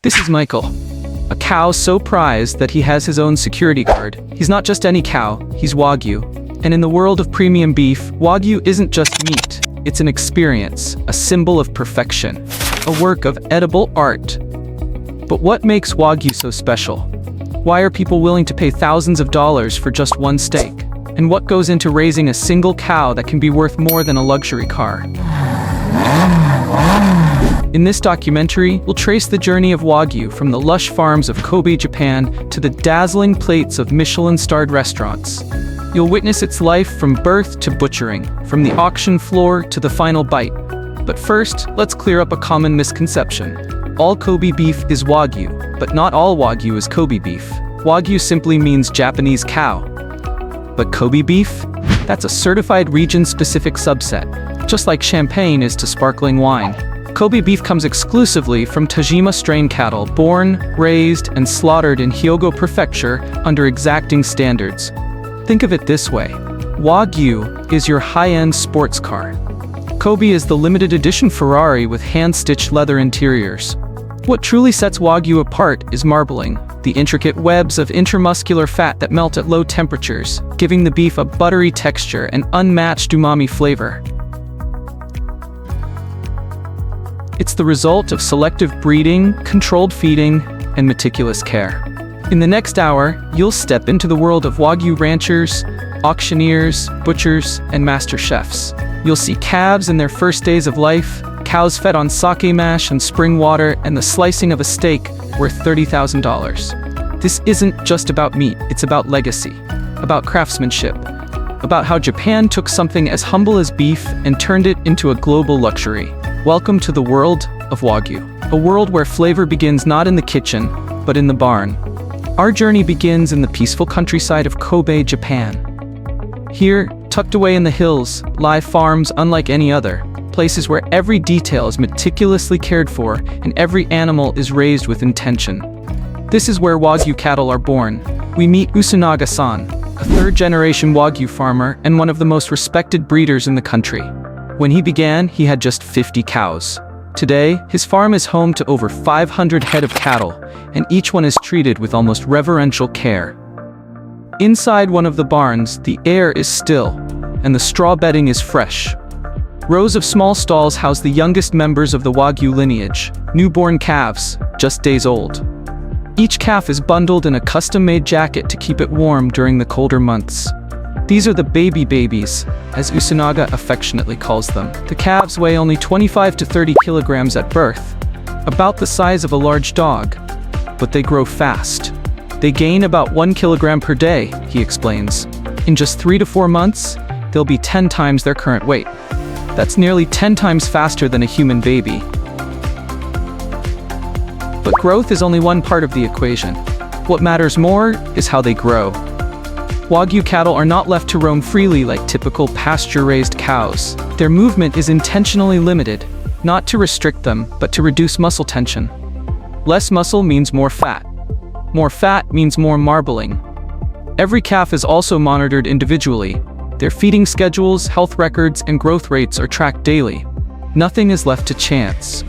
This is Michael, a cow so prized that he has his own security guard. He's not just any cow, he's Wagyu. And in the world of premium beef, Wagyu isn't just meat. It's an experience, a symbol of perfection, a work of edible art. But what makes Wagyu so special? Why are people willing to pay thousands of dollars for just one steak? And what goes into raising a single cow that can be worth more than a luxury car? In this documentary, we'll trace the journey of Wagyu from the lush farms of Kobe, Japan, to the dazzling plates of Michelin-starred restaurants. You'll witness its life from birth to butchering, from the auction floor to the final bite. But first, let's clear up a common misconception. All Kobe beef is Wagyu, but not all Wagyu is Kobe beef. Wagyu simply means Japanese cow. But Kobe beef? That's a certified region-specific subset, just like champagne is to sparkling wine. Kobe beef comes exclusively from Tajima strain cattle, born, raised, and slaughtered in Hyogo Prefecture under exacting standards. Think of it this way. Wagyu is your high-end sports car. Kobe is the limited edition Ferrari with hand-stitched leather interiors. What truly sets Wagyu apart is marbling, the intricate webs of intermuscular fat that melt at low temperatures, giving the beef a buttery texture and unmatched umami flavor. It's the result of selective breeding, controlled feeding, and meticulous care. In the next hour, you'll step into the world of Wagyu ranchers, auctioneers, butchers, and master chefs. You'll see calves in their first days of life, cows fed on sake mash and spring water, and the slicing of a steak worth $30,000. This isn't just about meat, it's about legacy, about craftsmanship, about how Japan took something as humble as beef and turned it into a global luxury. Welcome to the world of Wagyu, a world where flavor begins not in the kitchen, but in the barn. Our journey begins in the peaceful countryside of Kobe, Japan. Here, tucked away in the hills, lie farms unlike any other, places where every detail is meticulously cared for and every animal is raised with intention. This is where Wagyu cattle are born. We meet Usunaga-san, a third-generation Wagyu farmer and one of the most respected breeders in the country. When he began, he had just 50 cows. Today, his farm is home to over 500 head of cattle, and each one is treated with almost reverential care. Inside one of the barns, the air is still, and the straw bedding is fresh. Rows of small stalls house the youngest members of the Wagyu lineage, newborn calves, just days old. Each calf is bundled in a custom-made jacket to keep it warm during the colder months. These are the baby babies, as Usunaga affectionately calls them. The calves weigh only 25 to 30 kilograms at birth, about the size of a large dog, but they grow fast. They gain about 1 kilogram per day, he explains. In just 3 to 4 months, they'll be 10 times their current weight. That's nearly 10 times faster than a human baby. But growth is only one part of the equation. What matters more is how they grow. Wagyu cattle are not left to roam freely like typical pasture-raised cows. Their movement is intentionally limited, not to restrict them, but to reduce muscle tension. Less muscle means more fat. More fat means more marbling. Every calf is also monitored individually. Their feeding schedules, health records, and growth rates are tracked daily. Nothing is left to chance.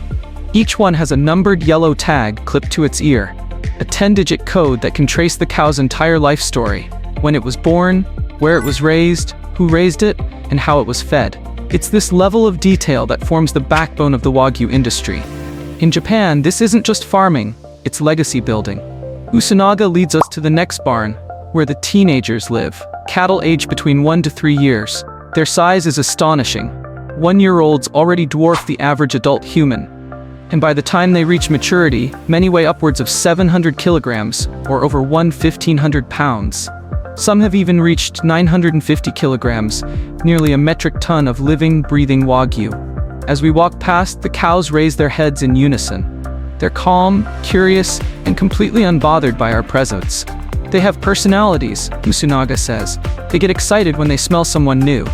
Each one has a numbered yellow tag clipped to its ear, a 10-digit code that can trace the cow's entire life story. When it was born, where it was raised, who raised it, and how it was fed. It's this level of detail that forms the backbone of the Wagyu industry. In Japan, this isn't just farming, it's legacy building. Usunaga leads us to the next barn, where the teenagers live. Cattle age between 1 to 3 years. Their size is astonishing. 1-year-olds already dwarf the average adult human. And by the time they reach maturity, many weigh upwards of 700 kilograms, or over 1,500 pounds. Some have even reached 950 kilograms, nearly a metric ton of living, breathing Wagyu. As we walk past, the cows raise their heads in unison. They're calm, curious, and completely unbothered by our presence. They have personalities, Usunaga says. They get excited when they smell someone new.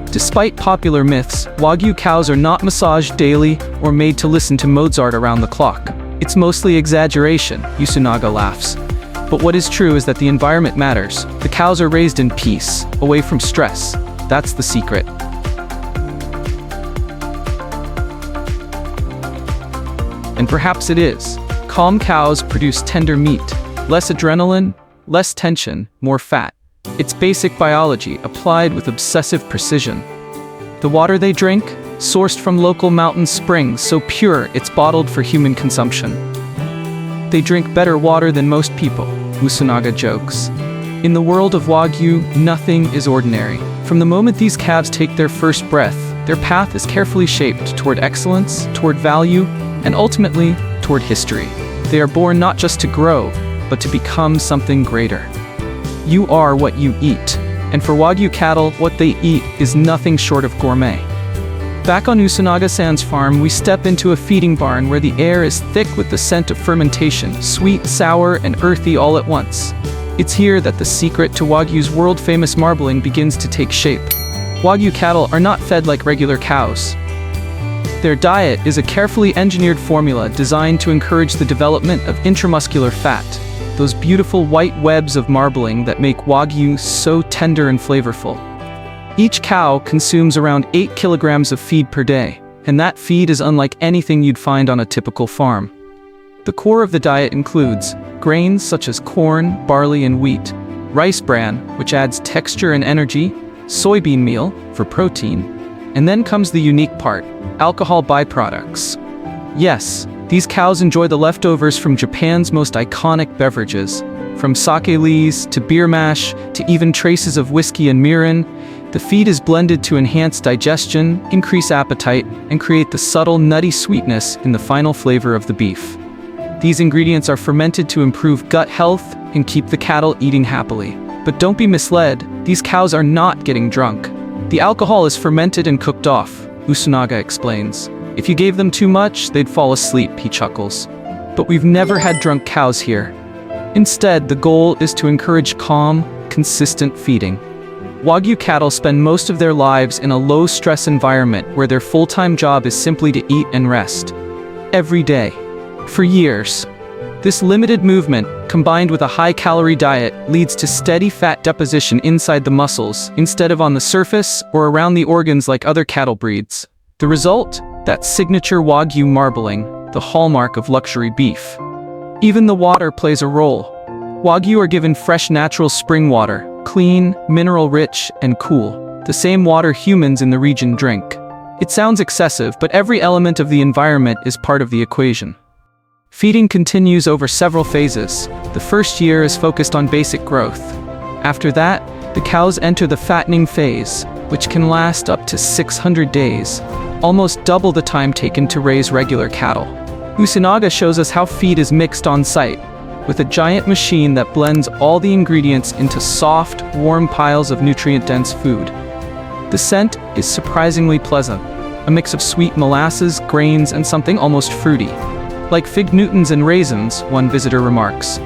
Despite popular myths, Wagyu cows are not massaged daily or made to listen to Mozart around the clock. It's mostly exaggeration, Usunaga laughs. But what is true is that the environment matters. The cows are raised in peace, away from stress. That's the secret. And perhaps it is. Calm cows produce tender meat, less adrenaline, less tension, more fat. It's basic biology applied with obsessive precision. The water they drink, sourced from local mountain springs so pure it's bottled for human consumption. They drink better water than most people, Usunaga jokes. In the world of Wagyu, nothing is ordinary. From the moment these calves take their first breath, their path is carefully shaped toward excellence, toward value, and ultimately, toward history. They are born not just to grow, but to become something greater. You are what you eat, and for Wagyu cattle, what they eat is nothing short of gourmet. Back on Usunaga-san's farm, we step into a feeding barn where the air is thick with the scent of fermentation, sweet, sour, and earthy all at once. It's here that the secret to Wagyu's world-famous marbling begins to take shape. Wagyu cattle are not fed like regular cows. Their diet is a carefully engineered formula designed to encourage the development of intramuscular fat, those beautiful white webs of marbling that make Wagyu so tender and flavorful. Each cow consumes around 8 kilograms of feed per day, and that feed is unlike anything you'd find on a typical farm. The core of the diet includes grains such as corn, barley, and wheat, rice bran, which adds texture and energy, soybean meal for protein, and then comes the unique part, alcohol byproducts. Yes, these cows enjoy the leftovers from Japan's most iconic beverages, from sake lees to beer mash to even traces of whiskey and mirin. The feed is blended to enhance digestion, increase appetite, and create the subtle nutty sweetness in the final flavor of the beef. These ingredients are fermented to improve gut health and keep the cattle eating happily. But don't be misled, these cows are not getting drunk. The alcohol is fermented and cooked off, Usunaga explains. If you gave them too much, they'd fall asleep, he chuckles. But we've never had drunk cows here. Instead, the goal is to encourage calm, consistent feeding. Wagyu cattle spend most of their lives in a low-stress environment where their full-time job is simply to eat and rest. Every day. For years. This limited movement, combined with a high-calorie diet, leads to steady fat deposition inside the muscles, instead of on the surface or around the organs like other cattle breeds. The result? That signature Wagyu marbling, the hallmark of luxury beef. Even the water plays a role. Wagyu are given fresh natural spring water, clean, mineral-rich, and cool, the same water humans in the region drink. It sounds excessive, but every element of the environment is part of the equation. Feeding continues over several phases. The first year is focused on basic growth. After that, the cows enter the fattening phase, which can last up to 600 days, almost double the time taken to raise regular cattle. Usunaga shows us how feed is mixed on site, with a giant machine that blends all the ingredients into soft, warm piles of nutrient-dense food. The scent is surprisingly pleasant, a mix of sweet molasses, grains, and something almost fruity. Like fig Newtons and raisins, one visitor remarks.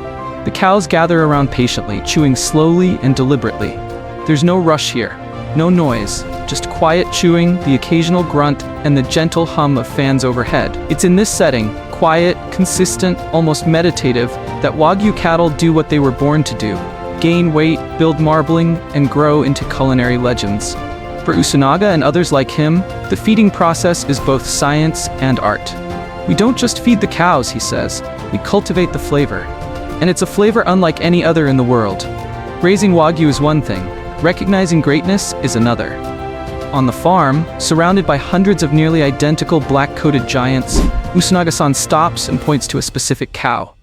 The cows gather around patiently, chewing slowly and deliberately. There's no rush here, no noise, just quiet chewing, the occasional grunt, and the gentle hum of fans overhead. It's in this setting, quiet, consistent, almost meditative, that Wagyu cattle do what they were born to do: gain weight, build marbling, and grow into culinary legends. For Usunaga and others like him, the feeding process is both science and art. We don't just feed the cows, he says, we cultivate the flavor. And it's a flavor unlike any other in the world. Raising Wagyu is one thing, recognizing greatness is another. On the farm, surrounded by hundreds of nearly identical black-coated giants, Usunaga-san stops and points to a specific cow.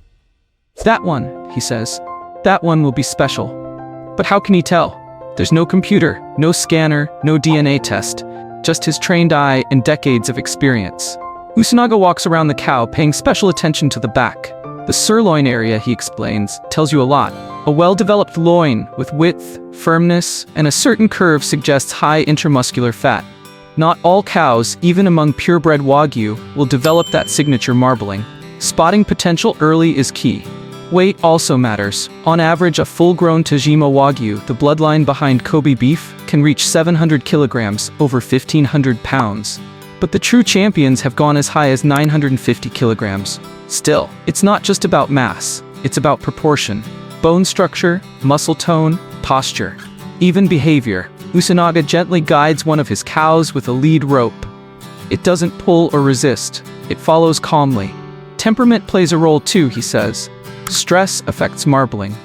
That one, he says, that one will be special. But how can he tell? There's no computer, no scanner, no DNA test, just his trained eye and decades of experience. Usunaga walks around the cow, paying special attention to the back. The sirloin area, he explains, tells you a lot. A well-developed loin with width, firmness, and a certain curve suggests high intramuscular fat. Not all cows, even among purebred Wagyu, will develop that signature marbling. Spotting potential early is key. Weight also matters. On average, a full-grown Tajima Wagyu, the bloodline behind Kobe beef, can reach 700 kilograms, over 1,500 pounds. But the true champions have gone as high as 950 kilograms. Still, it's not just about mass, it's about proportion. Bone structure, muscle tone, posture, even behavior. Usunaga gently guides one of his cows with a lead rope. It doesn't pull or resist, it follows calmly. Temperament plays a role too, he says. Stress affects marbling.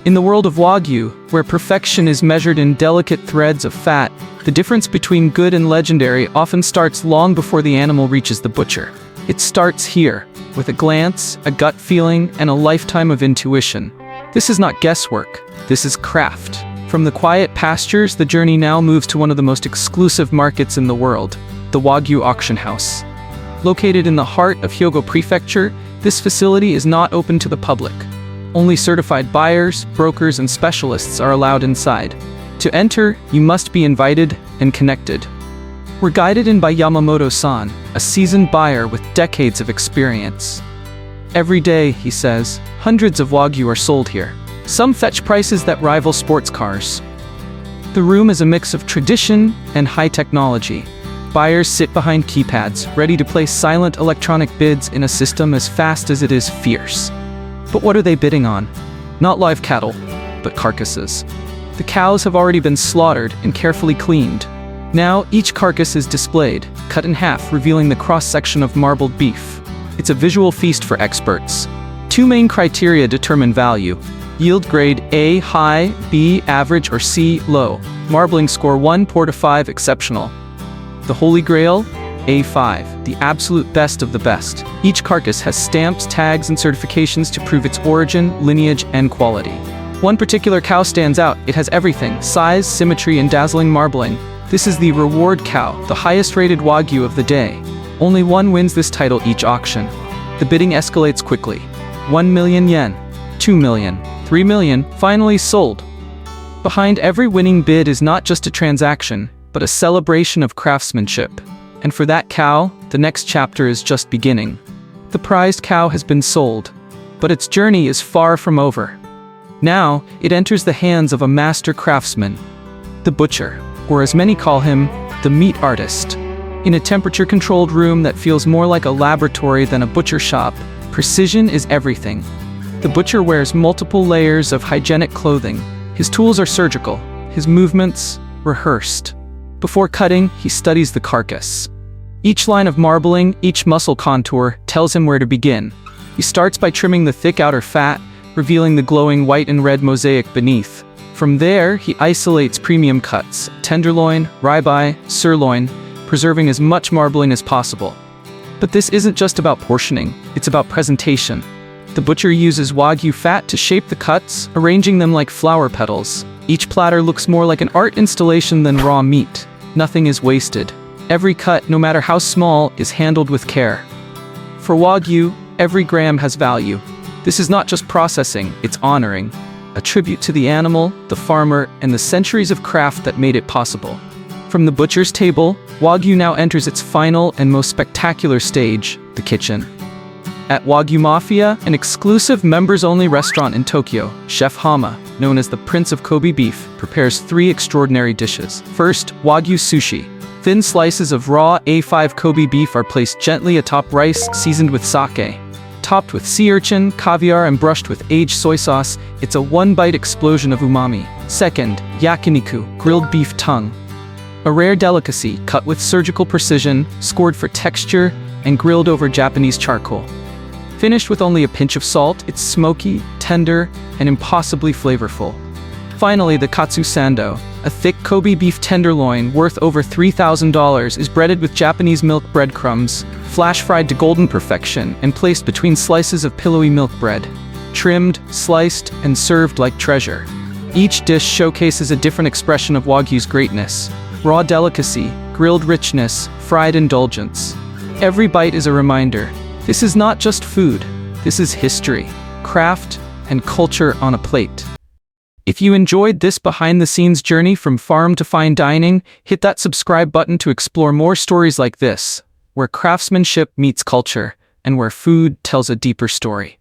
In the world of Wagyu, where perfection is measured in delicate threads of fat, the difference between good and legendary often starts long before the animal reaches the butcher. It starts here, with a glance, a gut feeling, and a lifetime of intuition. This is not guesswork, this is craft. From the quiet pastures, the journey now moves to one of the most exclusive markets in the world, the Wagyu auction house. Located in the heart of Hyogo Prefecture, this facility is not open to the public. Only certified buyers, brokers, and specialists are allowed inside. To enter, you must be invited and connected. We're guided in by Yamamoto-san, a seasoned buyer with decades of experience. Every day, he says, hundreds of Wagyu are sold here. Some fetch prices that rival sports cars. The room is a mix of tradition and high technology. Buyers sit behind keypads, ready to place silent electronic bids in a system as fast as it is fierce. But what are they bidding on? Not live cattle, but carcasses. The cows have already been slaughtered and carefully cleaned. Now, each carcass is displayed, cut in half, revealing the cross-section of marbled beef. It's a visual feast for experts. Two main criteria determine value. Yield grade A, high, B, average, or C, low. Marbling score 1, poor to 5, exceptional. The Holy Grail? A5, the absolute best of the best. Each carcass has stamps, tags, and certifications to prove its origin, lineage, and quality. One particular cow stands out. It has everything: size, symmetry, and dazzling marbling. This is the reward cow, the highest-rated Wagyu of the day. Only one wins this title each auction. The bidding escalates quickly. 1 million yen, 2 million, 3 million, finally sold. Behind every winning bid is not just a transaction, but a celebration of craftsmanship. And for that cow, the next chapter is just beginning. The prized cow has been sold, but its journey is far from over. Now, it enters the hands of a master craftsman, the butcher, or as many call him, the meat artist. In a temperature-controlled room that feels more like a laboratory than a butcher shop, precision is everything. The butcher wears multiple layers of hygienic clothing. His tools are surgical, his movements rehearsed. Before cutting, he studies the carcass. Each line of marbling, each muscle contour, tells him where to begin. He starts by trimming the thick outer fat, revealing the glowing white and red mosaic beneath. From there, he isolates premium cuts, tenderloin, ribeye, sirloin, preserving as much marbling as possible. But this isn't just about portioning, it's about presentation. The butcher uses Wagyu fat to shape the cuts, arranging them like flower petals. Each platter looks more like an art installation than raw meat. Nothing is wasted. Every cut, no matter how small, is handled with care. For Wagyu, every gram has value. This is not just processing, it's honoring. A tribute to the animal, the farmer, and the centuries of craft that made it possible. From the butcher's table, Wagyu now enters its final and most spectacular stage, the kitchen. At Wagyu Mafia, an exclusive members-only restaurant in Tokyo, Chef Hama, known as the Prince of Kobe Beef, prepares 3 extraordinary dishes. First, Wagyu sushi. Thin slices of raw A5 Kobe beef are placed gently atop rice seasoned with sake. Topped with sea urchin, caviar, and brushed with aged soy sauce, it's a one-bite explosion of umami. Second, yakiniku, grilled beef tongue. A rare delicacy cut with surgical precision, scored for texture, and grilled over Japanese charcoal. Finished with only a pinch of salt, it's smoky, tender, and impossibly flavorful. Finally, the katsu sando, a thick Kobe beef tenderloin worth over $3,000, is breaded with Japanese milk breadcrumbs, flash-fried to golden perfection, and placed between slices of pillowy milk bread. Trimmed, sliced, and served like treasure. Each dish showcases a different expression of Wagyu's greatness. Raw delicacy, grilled richness, fried indulgence. Every bite is a reminder. This is not just food. This is history, craft, and culture on a plate. If you enjoyed this behind-the-scenes journey from farm to fine dining, hit that subscribe button to explore more stories like this, where craftsmanship meets culture, and where food tells a deeper story.